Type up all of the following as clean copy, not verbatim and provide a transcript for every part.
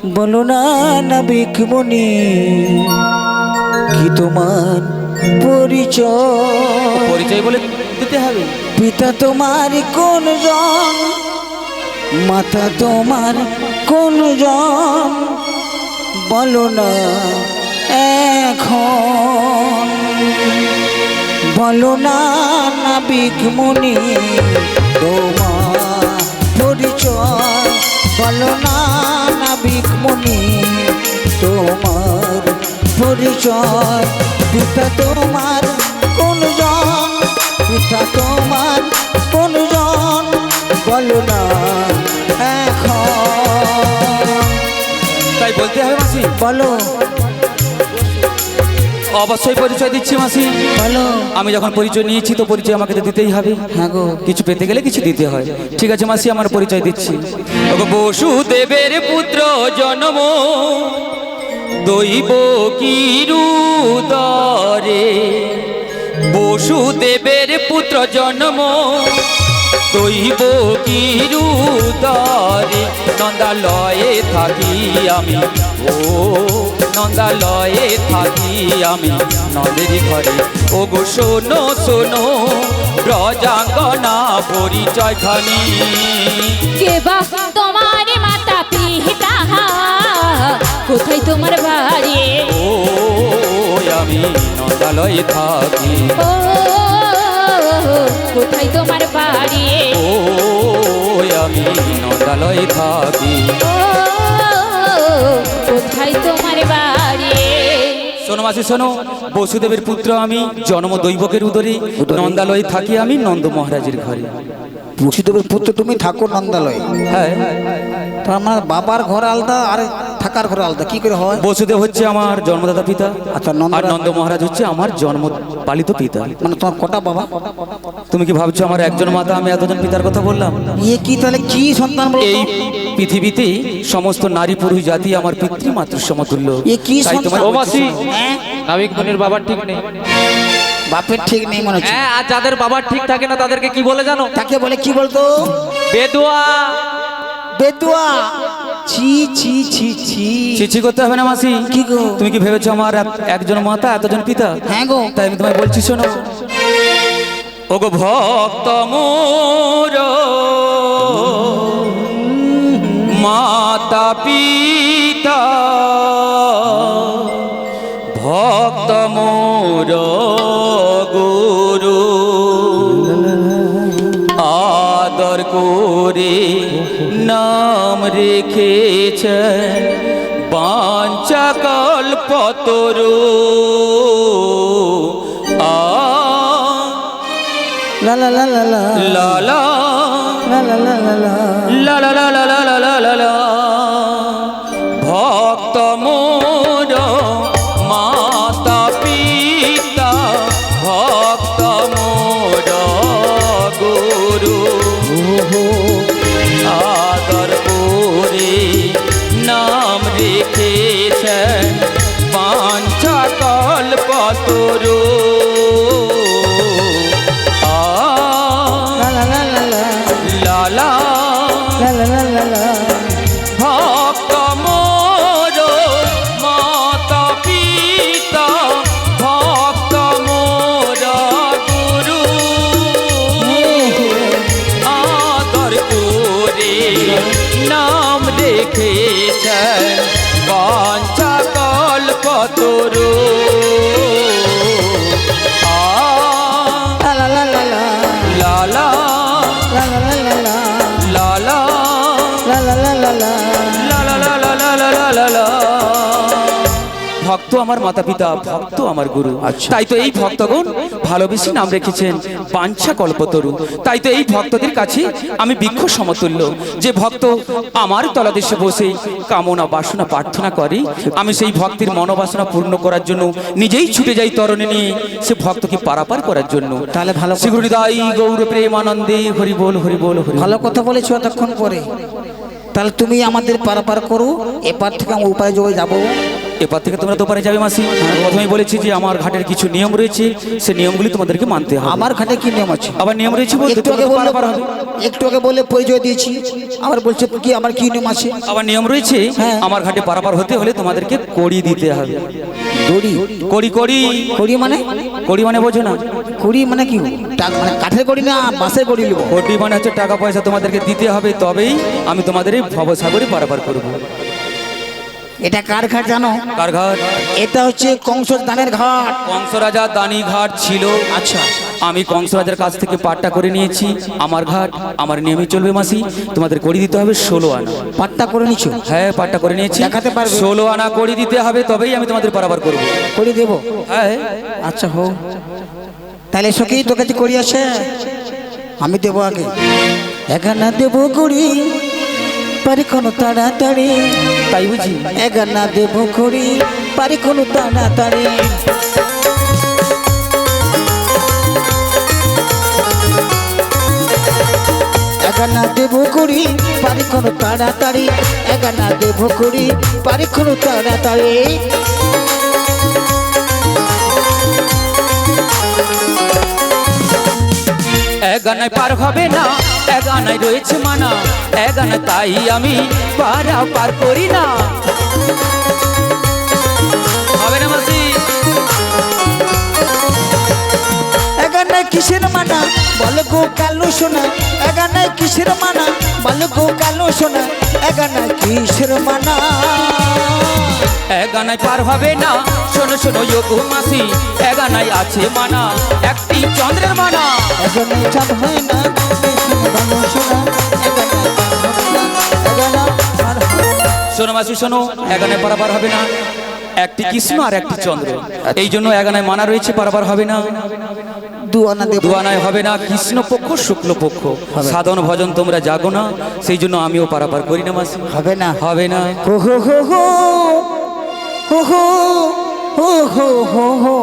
বলো না নাবিক মুনি কি তোমার পরিচয়? পরিচয় বলে দিতে হবে। পিতা তোমার কোন জন, মাতা তোমার কোন জন, বলো না এখন। বলো না নাবিক মুনি তোমার পরিচয়। বলো না নাবিক মুনি তোমার পরিচয়। পিতা তোমার কোন জন, পিতা তোমার কোন জন, বলো না এখন। তাই বলতে হবে মাসি? বলো। অবশ্যই পরিচয় দিচ্ছি মাসি। বলো। আমি যখন পরিচয় নিয়েছি তো পরিচয় আমাকে তো দিতেই হবে। হ্যাঁ গো। কিছু পেতে গেলে কিছু দিতে হয়। ঠিক আছে মাসি, আমার পরিচয় দিচ্ছি। ওগো বসুদেবের পুত্র জন্ম দৈব কিরুদরে। বসুদেবের পুত্র জন্ম দৈব কিরুদরে। নন্দালয়ে থাকি আমি, ও নন্দালয়ে থাকি আমি নন্দের ঘরে। ও গো শোনো শোনো ব্রজাঙ্গনা পরিচয় খানি। কে বা তোমার মাতা পিতা, কোথায় তোমার বাড়ি? ও আমি নন্দালয়ে থাকি। ও কোথায় তোমার বাড়ি? ও আমি নন্দালয়ে থাকি। ও কোথায় তোমার বাড়ি? শোনো মাসি শোনো, বসুদেবের পুত্র আমি, জন্ম দৈবকের উদরে। নন্দালয়ে থাকি আমি নন্দ মহারাজের ঘরে। বসুদেবের পুত্র তুমি থাকো নন্দালয়? হ্যাঁ। তার মানে বাবার ঘর আলাদা আর থাকার ঘর আলাদা, কি করে হয়? বসুদেব হচ্ছে আমার জন্মদাতা পিতা, আচ্ছা, আর নন্দ মহারাজ হচ্ছে আমার জন্ম পালিত পিতা। মানে তোমার কটা বাবা? তুমি কি ভাবছো আমার একজন মাতা, আমি এতজন পিতার কথা বললাম? ইয়ে কি তাহলে কি সন্তান বলো? এই পৃথিবীতে সমস্ত নারী পুরুষ জাতি আমার পিতৃমাতৃ সমতুল্য। এ কি তাই সন্তান? তোমার- ও মাসি, হ্যাঁ? নাবিক মুনির বাবার ঠিক নেই। বাপের ঠিক নেই মনে হচ্ছে। হ্যাঁ, আর যাদের বাবার ঠিক থাকে না তাদেরকে কি বলে জানো? তাকে বলে কি বলতো? বেদুয়া। বেদুয়া। ছি ছি ছি ছি। চিঠি করতে হবে না মাসি। কি গো? তুমি কি ভেবেছো আমার একজন মাতা এতজন পিতা? হ্যাঁ গো। তাই আমি তোমায় বলছি শোনো। ওগো ভক্ত মোর মাতা পিতা, ভক্ত মোর গুরু, আদর করে নাম রেখেছে বাঞ্ছা কল্পতরু। লা লা লা লা লা লা লা লা লা লা লা লা। লা লা লা লা লা লা লা লা লা। ভক্ত মোর মাতা পিতা, ভক্ত মোর গুরু, আদর করে নাম রেখেছেন বাঞ্ছা কল্পতরু। লা লা লা লা লা লালা লা লা লা লা লা। ভক্ত মোর মাতা পিতা, ভক্ত মোর গুরু, আদর করে নাম রেখেছেন বাঞ্ছা কল্পতরু। লা লা লা লা লা লালা লা লা লা লা লা লালা লা লা লা লা লা। লা লা লা লা লা লা লা লা লা। ভক্ত আমার মাতা পিতা, ভক্ত আমার গুরু। তাই তো এই ভক্তগণ ভালোবেসে নাম রেখেছেন বাঞ্ছা কল্পতরু। তাই তো এই ভক্তদের কাছে আমি বৃক্ষ সমতুল্য। যে ভক্ত আমার তলাদেশে বসে কামনা বাসনা প্রার্থনা করে, আমি সেই ভক্তের মনোবাসনা পূর্ণ করার জন্য নিজেই ছুটে যাই তরণে নিয়ে সে ভক্তকে পারাপার করার জন্য। তাহলে ভালো কথা। শ্রীগুরুদাই গৌর প্রেমানন্দে হরি বল হরি বল হরি বল। ভালো কথা বলেছো এতক্ষণ পরে। তাহলে তুমি আমাদের পারাপার করো, এপার থেকে আমি উপায় জয় যাবো। এপার থেকে তোমরা তো পারে যাবে মাসি। প্রথমেই বলেছি যে আমার ঘাটের কিছু নিয়ম রয়েছে, সে নিয়মগুলি তোমাদেরকে মানতে হবে। আমার ঘাটে কি নিয়ম আছে? আবার নিয়ম রয়েছে বলতে একটু আগে তোমরা তো বললে পারাপার হবে। একটু আগে বলে পরিচয় দিয়েছি, আবার বলছে কি আমার কি নিয়ম আছে? আবার নিয়ম রয়েছে, হ্যাঁ। আমার ঘাটে পারাপার হতে হলে তোমাদেরকে কড়ি দিতে হবে। দড়ি? কড়ি কড়ি কড়ি মানে? কড়ি মানে বোঝো না? কড়ি মানে কি? মানে কাঠের কড়ি না বাঁশের কড়ি নেবো? কড়ি মানে হচ্ছে টাকা পয়সা তোমাদেরকে দিতে হবে, তবেই আমি তোমাদের এই ভবসাগরে পারাপার করবো। এটা কার ঘাট জানো? কার ঘাট? এটা হচ্ছে কংস দানের ঘাট। কংস রাজা দানি ঘাট ছিল। আচ্ছা, আমি কংস রাজার কাছ থেকে পাট্টা করে নিয়েছি। আমার ঘাট আমার নিয়মে চলবে মাসি। তোমাদের কড়ি দিতে হবে 16 আনা। পাট্টা করে নিছো? হ্যাঁ, পাট্টা করে নিয়েছি। দেখাতে পারবে? 16 আনা কড়ি দিতে হবে, তবেই আমি তোমাদের পারাপার করবো। কড়ি দেবো? হ্যাঁ। আচ্ছা হোক, তাহলে সখী তোর কাছে কড়ি আছে? আমি দেবো আগে। এখানে দেবো কড়ি, পারি কোনো তাড়াতাড়ি। তাই বুঝি? এখানে দেবো কড়ি, পারি কোনো তাড়াতাড়ি। এখানে দেবো কড়ি, পারি কোনো তাড়াতাড়ি। এখানে দেবো কড়ি, পারি কোনো তাড়াতাড়ি। এগানায় পার হবে না, এগানায় রয়েছে মানা, এগানা তাই আমি পারাপার করি না। হবে না মাসি? এগানায় কিসের মানা বল গো কালো সোনা? এগানায় কিসের মানা বল গো কালো সোনা? এগানায় কিসের মানা? এগানায় পার হবে না, শোনো শোনো যোগু মাসি, এগানায় আছে মানা, একটি চন্দ্রের মানা। এগানায় চাঁদ হয় না, ভালো সোনা। এগানায় পার হবে না, এগানা পার হবে না। শোনো মাসি শোনো, এগানায় পারাপার হবে না, একটি কৃষ্ণ আর একটি চন্দ্র, এই জন্য এগানায় মানা রয়েছে, পারাপার হবে না। দু আনা দেবো? দুয়ানায় হবে না, কৃষ্ণ পক্ষ শুক্ল পক্ষ, সাধন ভজন তোমরা জাগো না, সেই জন্য আমিও পারাপার করি না মাসি। হবে না? হবে না। হো হো হো হো হো হো হো হো হো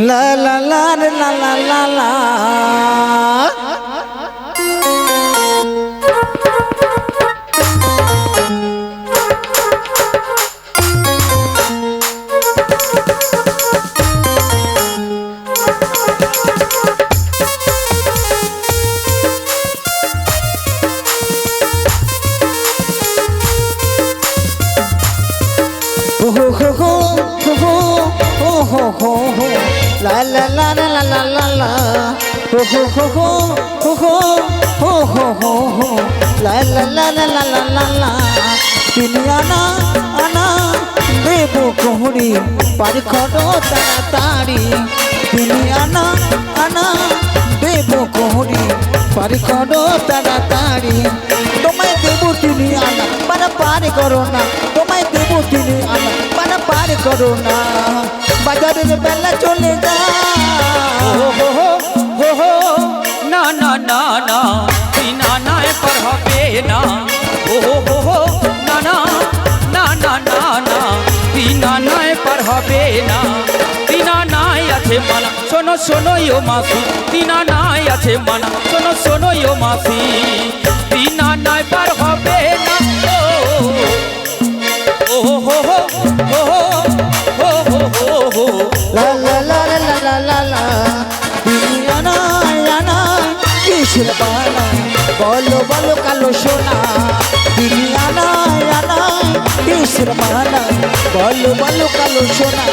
লা লা লা রে লা লা লা লা। Ho ho ho ho ho ho ho ho ho la la la la la la la la ho ho ho ho ho ho ho ho ho ho la la la la la la la la তিনি আনা আনা দেব কোহরি পারি খড়ো তাড়াতাড়ি তিনি আনা আনা দেব কোহরি পারি খড়ো তাড়াতাড়ি তোমায় দেব তিনি আনা পারা পারি করো না তোমায় দেব তিনি আনা পারা পারি করো না বাজারের বেলা চলে যা হো হো হো হো না না না না, বিনা নাই পার হবে না। ও হো হো না না না না না না, বিনা নাই পার হবে না। বিনা নাই আছে মানা, শোনো শোনো ইও মাসি, বিনা নাই আছে মানা, শোনো শোনো ইও মাসি, বিনা নাই পার হবে না। ও হো হো হো হো হো হো হো হো। la la la la la la la la তিনি আনা আনা কিসের বানা বলো বলো কালো সোনা তিনি আনা আনা কিসের বানা বলো বলো কালো সোনা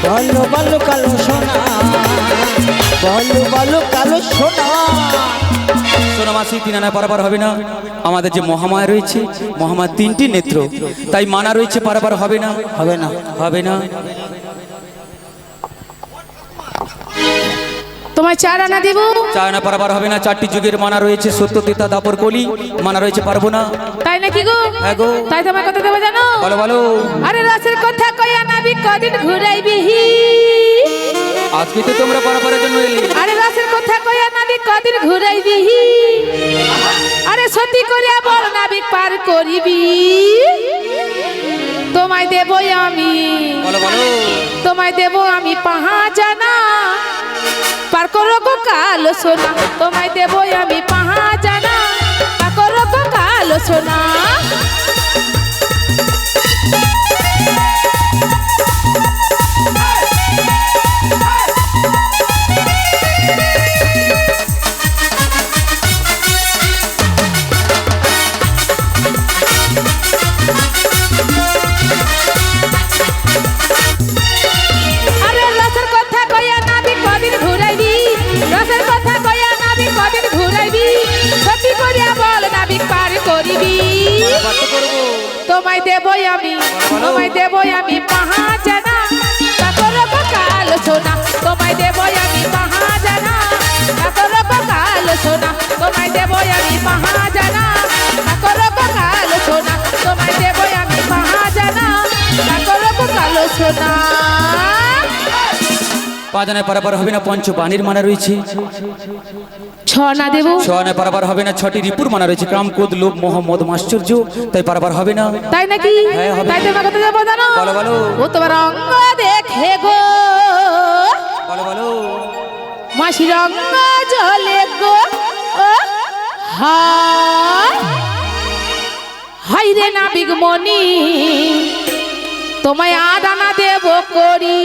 বলো বলো কালো সোনা বলো বলো কালো সোনা শোনো মাসি, তিন আনা পারাপার হবে না। আমাদের যে মহামায়া রয়েছে, মহামায়ার 3টি নেত্র, তাই মানা রয়েছে, পারাপার হবে না। হবে না হবে না। তোমায় 4 আনা দেব। 4 আনা পারাপার হবে না। 4টি যুগের মানা রয়েছে, সত্য তেতা দাপর কলি, মানা রয়েছে, পারবো না। তাই নাকি গো? হ্যাঁ গো। তাই তোমায় কত দেব জানো? বলো বলো। আরে রাসের কথা কইয়া নাবি কদিন ঘুরাইবি। আজকে তো তোমরা পারাপারের জন্য এলে। আরে রাসের কথা কইয়া নাবি কদিন ঘুরাইবি। আরে সত্যি করিয়া বল নাবি পার করিবি। তোমায় দেব আমি, বলো বলো। তোমায় দেব আমি 5 আনা পার করো গো কালো সোনা। তোমায় দেব আমি 5 আনা পার করো গো কালো সোনা। তোমায় দেবই আমি পাহাজানা তা করব কালো সোনা তোমায় দেবই আমি পাহাজানা তা করব কালো সোনা তোমায় দেবই আমি পাহাজানা তা করব কালো সোনা তোমায় দেবই আমি পাহাজানা তা করব কালো সোনা পাজানায় পারাপার হবে না পঞ্চ বাণীর মানা রয়েছে ছনা দেব সোয়ানায় পারাপার হবে না ছটি রিপুর মানা রয়েছে কাম ক্রোধ লোভ মোহ মদ মাশ্চর্য তাই পারাপার হবে না তাই নাকি হ্যাঁ, হবে। তাই তোমার কথা যাবো জানো বলো, বলো। ও তোমার অঙ্গ দেখে গো বলো বলো মাসির অঙ্গ জলে গো ও হায় হাই রে নাবিক মনি তোমায় আদানা দেব করি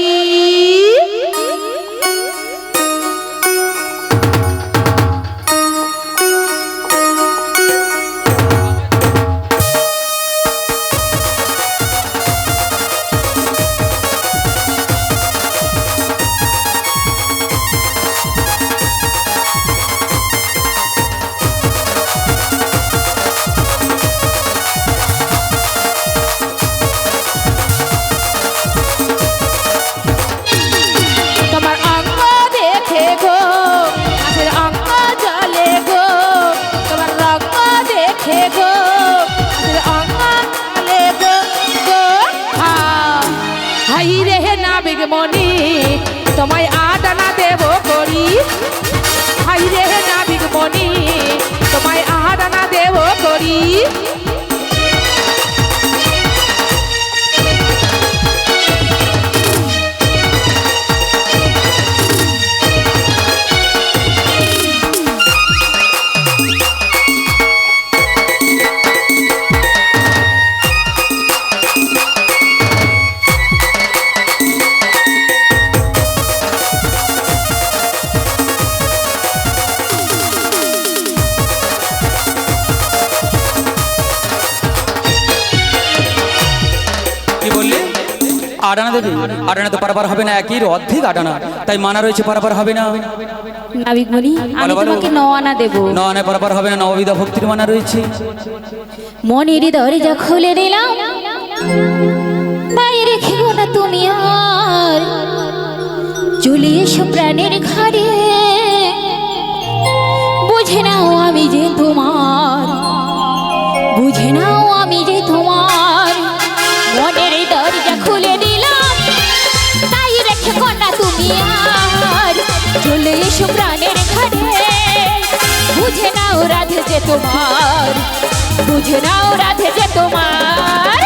তোমার অঙ্গ দেখে গো মাসির অঙ্গ জলে গো তোমার রঙ্গ দেখে গো মাসির অঙ্গ জলে গো গো হাই রে নাবিক মনি তোমায় আদানা দেব করি হাই রে নাবিক মনি তোমায় আদানা দেব করি কি বললে আডানা দেবে আডানা তো পারাপার হবে না একই অর্ধেক আডানা তাই মানা রয়েছে পারাপার হবে না নাবিক বলি আমি বলো, বলো। তোমাকে নওয়ানা দেব নয় পারাপার হবে না নববিধা ভক্তির মানা রয়েছে মনের দরজা খুলে দিলাম বাইরে খেলো না তুমি আর চলে এসো প্রাণের ঘরে বুঝে নাও আমি যে তোমার বুঝে নাও আমি যে তোমার মনের দরজা খুলে দিলাম তাই রেখে কন্যা তুমি আর চলে এসো প্রাণের ঘরে বুঝে নাও রাধে যে তোমার বুঝে নাও রাধে যে তোমার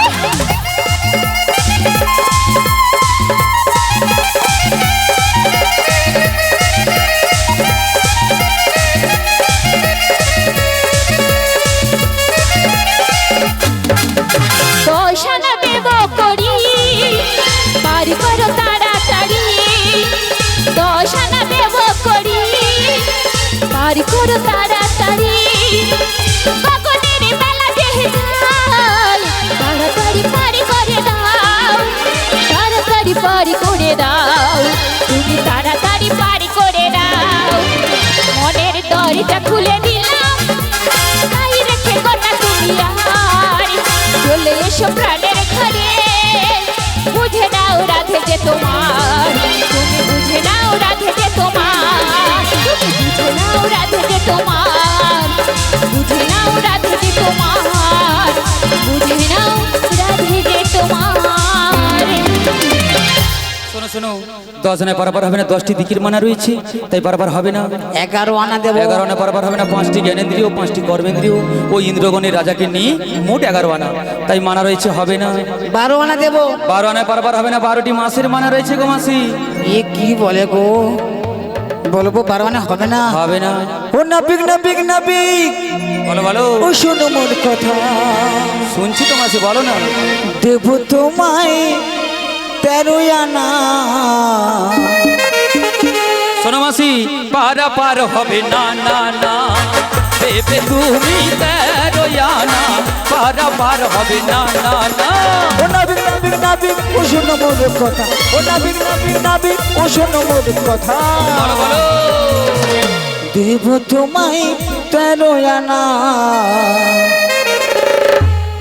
দশানা দেব করি বাড়ি করো তাড়াতাড়ি দশানা দেব করি বাড়ি করো তাড়াতাড়ি গগনের মেলা যে যায় তাড়াতাড়ি পারি করে দাও তাড়াতাড়ি পারি করে দাও তুমি তাড়াতাড়ি পারি করে দাও মনের দরজা খুলে দিলাম তাই রেখে কন্যা তুমি আর চলে এসো প্রাণের ঘরে বুঝে নাও রাধে যে তোমার তুমি বুঝে নাও রাধে যে তোমার তুমি বুঝে নাও রাধে যে তোমার বুঝে নাও রাধে যে তোমার বুঝে নাও রাধে যে তোমার শোনো শোনো 10 আনায় পারাপার হবে না 10টি দিকের মানা রয়েছে তাই পারাপার হবে না 11 আনা দেব 11 আনায় পারাপার হবে না 5টি জ্ঞানেন্দ্রিয় 5টি কর্মেন্দ্রিয় ও ইন্দ্রগণের রাজাকে নিয়ে মোট 11 আনা তাই মানা রয়েছে হবে না 12 আনা দেব 12 আনায় পারাপার হবে না 12টি মাসের মানা রয়েছে গো মাসি এ কি বলে গো বলবো 12 আনা হবে না হবে না ও নাবিক নাবিক নাবিক বলো বলো ও শোনো মোর কথা শুনছি তো মাসি বলো না দেব তোমায় 13 আনা শোনো মাসি পারাপার হবে না না না দেবে তুমি 13 আনা পারাপার হবে না না না ও নাবিক নাবিক নাবিক ও শোনো মোর কথা ও নাবিক নাবিক নাবিক ও শোনো মোর কথা বলো বলো দেব তোমায় 13 আনা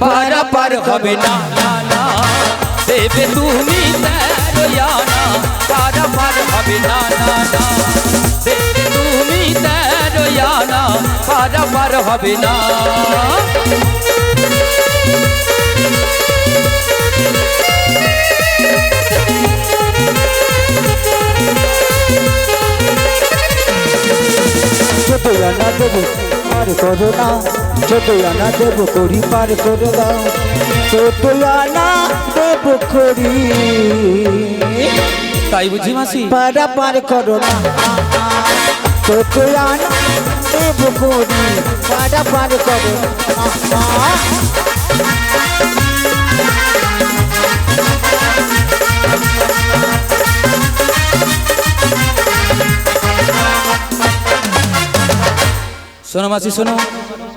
পারাপার পার হবে না না না দেবে তুমি তেরোয়ানা পারা পার হবে না না না দেবে তুমি তেরোয়ানা পারা পার হবে না যতই আনা দেবো পার করো না, যতই আনা দেবো করি পার করে দাও, যতই আনা দেবো করি তাই বুঝি মাসি পারা পার করো না, যতই আনা দেবো করি পারা পার করো না। শোনো মাসি শোনো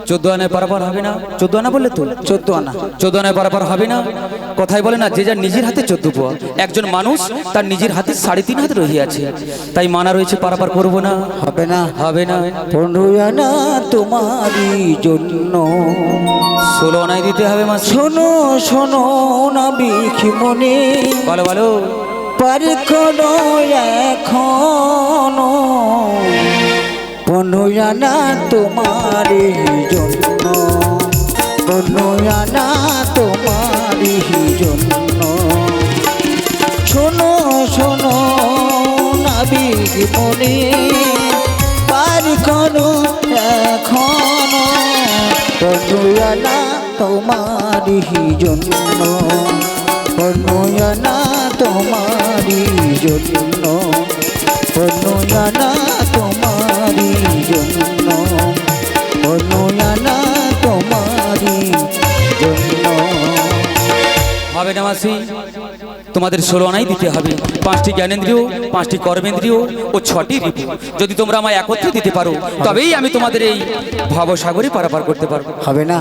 14 আনায় পারাপার হবে না 14 আনা বললে তো 14 আনা 14 আনায় পারাপার হবে না কথাই বলে না যে যার নিজের হাতে 14 পোয়া একজন মানুষ তার নিজের হাতে 3.5 হাত রহিয়াছে তাই মানা রয়েছে পারাপার করবো না হবে না হবে না 15 আনা তোমারই জন্য 16 আনায় দিতে হবে মাসি শোনো শোনো না বিখি মনে বলো বলো পার করো এখনো 15 আনা তোমারই জন্য 15 আনা তোমারই জন্য শোনো শোনো না বিখি মনে পার করো এখনো 15 আনা তোমারই জন্য 15 আনা তোমারই জন্য 15 আনা তোমারই জন্য 15 আনা তোমারই জন্য হবে না মাসি তোমাদের 16 আনাই দিতে হবে 5টি জ্ঞানেন্দ্রিয় 5টি কর্মেন্দ্রিয় ও 6টি রিপু যদি তোমরা আমায় একত্রে দিতে পারো তবেই আমি তোমাদের এই ভবসাগরে পারাপার করতে পারবো হবে না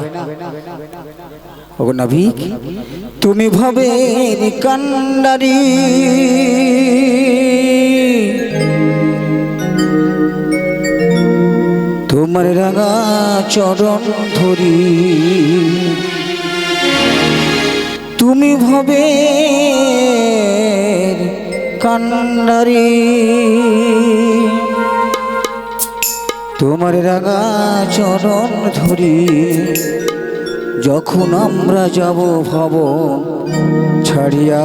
ওগো নাবিক তুমি ভবের কান্ডারি তোমার রাঙা চরণ ধরি তুমি ভবের কান্ডারি তোমার রাঙা চরণ ধরি যখন আমরা যাব ভব ছাড়িয়া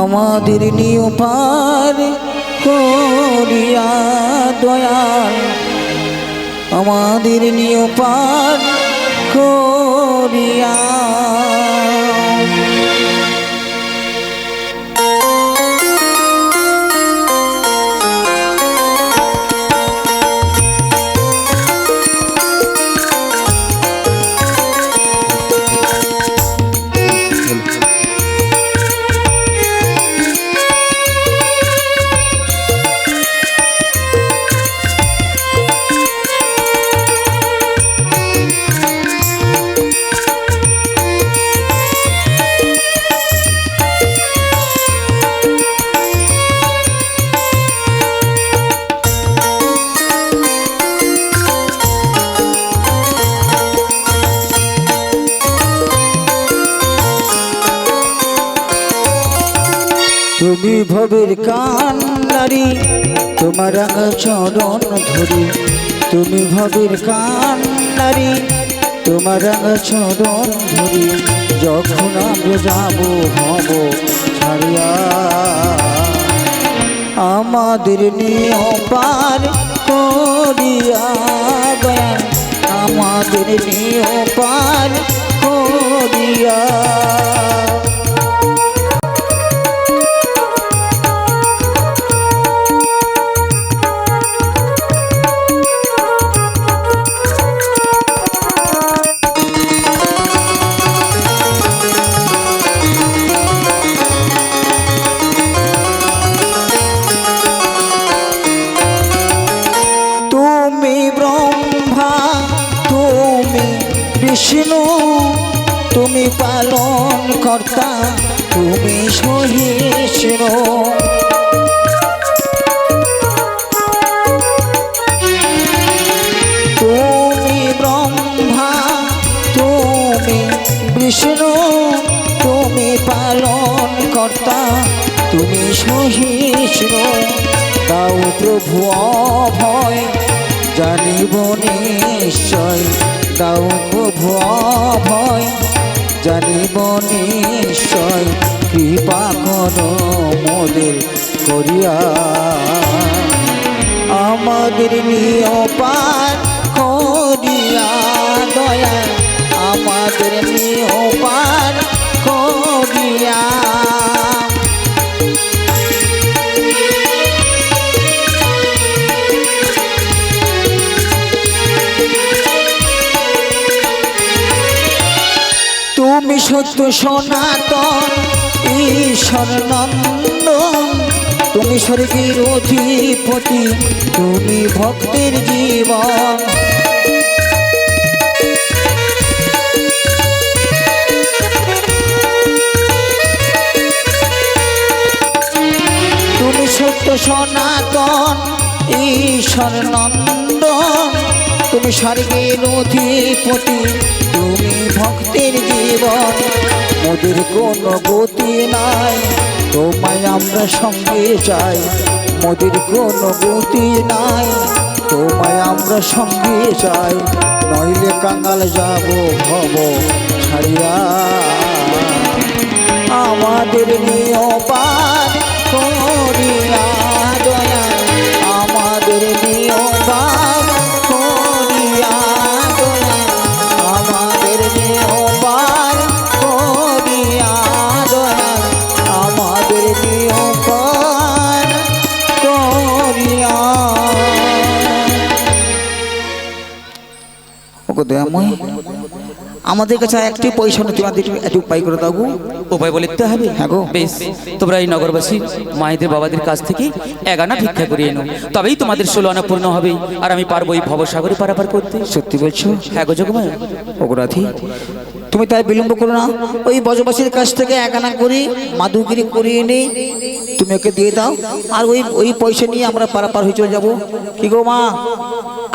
আমাদের নিয় পার করিয়া দয়াল আমাদের নিয় পার করিয়া তুমি ভবের কান্ডারি তোমার রাঙা চরণ ধরি তুমি ভবের কান্ডারি তোমার রাঙা চরণ ধরি যখন আমরা যাব হব ছাড়িয়া আমাদের নিয় পার করিয়া দয়াল আমাদের নিয় পার করিয়া বিষ্ণু তুমি পালন কর্তা তুমি সহিষ্ণু তুমি ব্রহ্মা বিষ্ণু তুমি পালন কর্তা, তুমি সহিষ্ণু, দাও প্রভু অভয়, জানিব নিশ্চয়, দাও প্রভু অভয়, জানিব নিশ্চয়, কৃপা করো মোদের করিয়া, আমাদের নিয়পান করিয়া দয়া, আমাদের নিয়পান করিয়া। তুমি সত্য সনাতন ঈশ্বর নন্দন, তুমি স্বর্গের অধিপতি, তুমি ভক্তের জীবন। তুমি সত্য সনাতন ঈশ্বর নন্দন, তুমি স্বর্গের অধিপতি, তুমি ভক্তের জীবন। মোদের কোনো গতি নাই, তোমায় আমরা সঙ্গে চাই, মোদের কোনো গতি নাই, তোমায় আমরা সঙ্গে চাই, নইলে কাঙাল যাব ভব ছাড়িয়া, আমাদের নিয়পান করিয়া দয়া, আমাদের নিয়পান করিয়া দয়া, আমাদের নিয়পান করিয়া দয়া, আমাদের নিয়পান করিয়া। ওগো দয়াময়, আমাদের কাছে একটি পয়সা নেই, তোমাদের একটু উপায় করে দাও গো। উপায় বলিতে হবে? হ্যাঁ গো। বেশ, তোমরা এই নগরবাসী মায়েদের বাবাদের কাছ থেকে 1 আনা ভিক্ষা করিয়ে নাও, তবেই তোমাদের 16 আনা পূর্ণ হবে, আর আমি পারবো এই ভবসাগরে পারাপার করতে। সত্যি বলছো? হ্যাঁ গো যোগমায়া। অপরাধী, তুমি তাই বিলম্ব করো না, ওই বজবাসীর কাছ থেকে 1 আনা করি মাদুগিরি করিয়ে নেই, তুমি ওকে দিয়ে দাও, আর ওই পয়সা নিয়ে আমরা পারাপার হয়ে চলে যাবো। কি গো মা,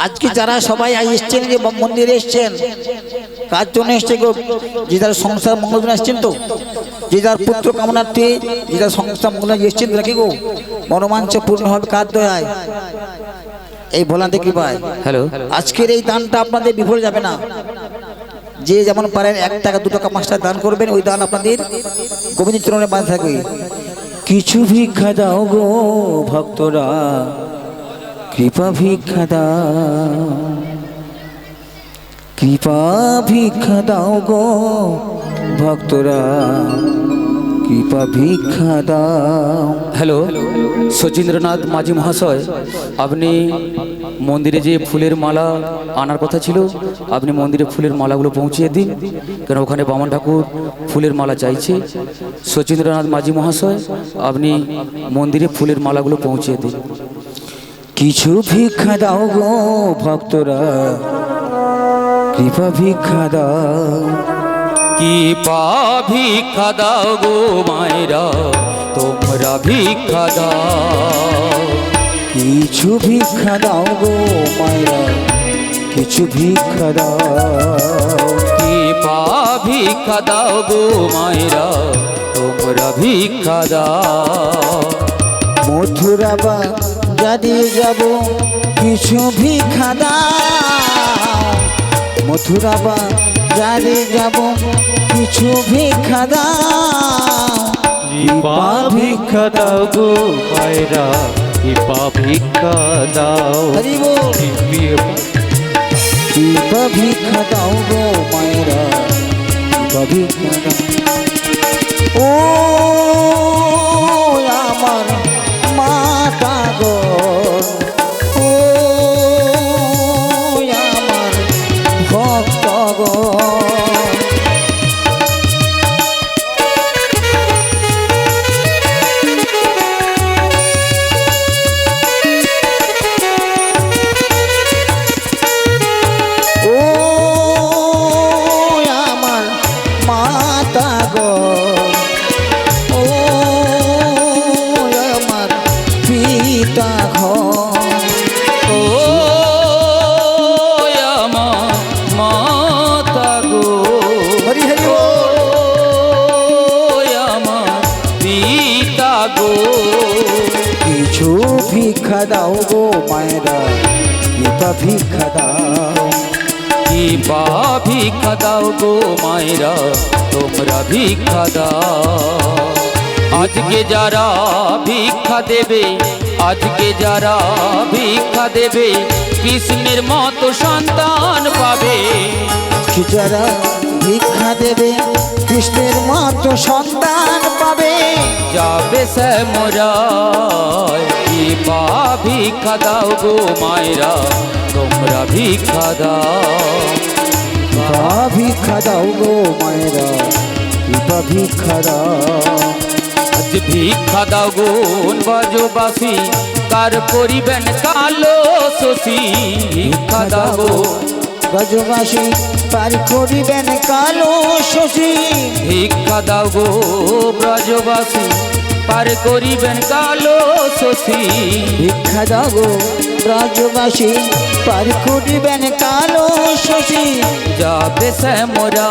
আজকে যারা সবাই এসছেন, যে মন্দিরে এসছেন, কার জন্য এসছে গো? যে যার সংসার মঙ্গল জন্য এসছেন তো, যে যার পুত্র কামনার্থে, যে যার সংসার মঙ্গল এসছেন তো নাকি গো? মনোমাঞ্চ পূর্ণ হবে কার দয়ায়? এই ভোলান্তে কৃপায়। হ্যালো, আজকের এই দানটা আপনাদের বিফল যাবে না। যে যেমন পারেন 1 টাকা 2 টাকা 5 টাকা দান করবেন, ওই দান আপনাদের গোবিন্দের চরণে বাঁধা থাকবে। কিছু ভিক্ষা দাও গো ভক্তরা, কৃপা ভিক্ষা দাও, কৃপা ভিক্ষা দাও গো ভক্তরা, কৃপা ভিক্ষা দাও। হ্যালো, সচিন্দ্রনাথ মাঝি মহাশয়, আপনি মন্দিরে যে ফুলের মালা আনার কথা ছিল, আপনি মন্দিরে ফুলের মালাগুলো পৌঁছিয়ে দিন, কেন ওখানে বামন ঠাকুর ফুলের মালা চাইছে। সচিন্দ্রনাথ মাঝি মহাশয়, আপনি মন্দিরে ফুলের মালাগুলো পৌঁছিয়ে দিন। কিছু ভিক্ষা দাও গো ভক্তরা, কৃপা ভিক্ষা দাও, কৃপা ভিক্ষা দাও গো মায়েরা, তোমরা ভিক্ষা দাও। কিছু ভিক্ষা দাও গো মায়েরা, কিছু ভিক্ষা দাও, কৃপা ভিক্ষা দাও গো মায়েরা, তোমরা ভিক্ষা দাও। মথুরা বা যদি যাব, কিছু ভিক্ষা দাও, মথুরা বা যদি যাব, কিছু ভিক্ষা দাও, কৃপা ভিক্ষা দাও গো মায়েরা, কৃপা ভিক্ষা দাও। হরি বল। কৃপা ভিক্ষা দাও গো মায়েরা, কৃপা ভিক্ষা দাও। ও আমার মাতা গো, ও আমার ভক্ত গো, ও আমার মাতা গো, ভিক্ষা দাও গো মায়েরা কৃপা ভিক্ষা দাও কৃপা ভিক্ষা দাও গো মায়েরা তোমরা ভিক্ষা দাও আজকে যারা ভিক্ষা দেবে আজকে যারা ভিক্ষা দেবে কৃষ্ণের মতো সন্তান পাবে কি যারা ভিক্ষা দেবে কৃষ্ণের মতো সন্তান পাবে যাবে সে মোরা কৃপা ভিক্ষা দাও গো মায়েরা তোমরা ভিক্ষা দাও কৃপা ভিক্ষা দাও গো মায়েরা কৃপা ভিক্ষা দাও আজ ভিক্ষা দাও গো ব্রজবাসী কার করিবেন কালো শশী ভিক্ষা দাও গো ব্রজবাসী পার করিবেন কালো শশী ভিক্ষা দাও গো ব্রজবাসী পার করিবেন কালো শশী ভিক্ষা দাও গো ব্রজবাসী পার করিবেন কালো শশী যাবে সে মোরা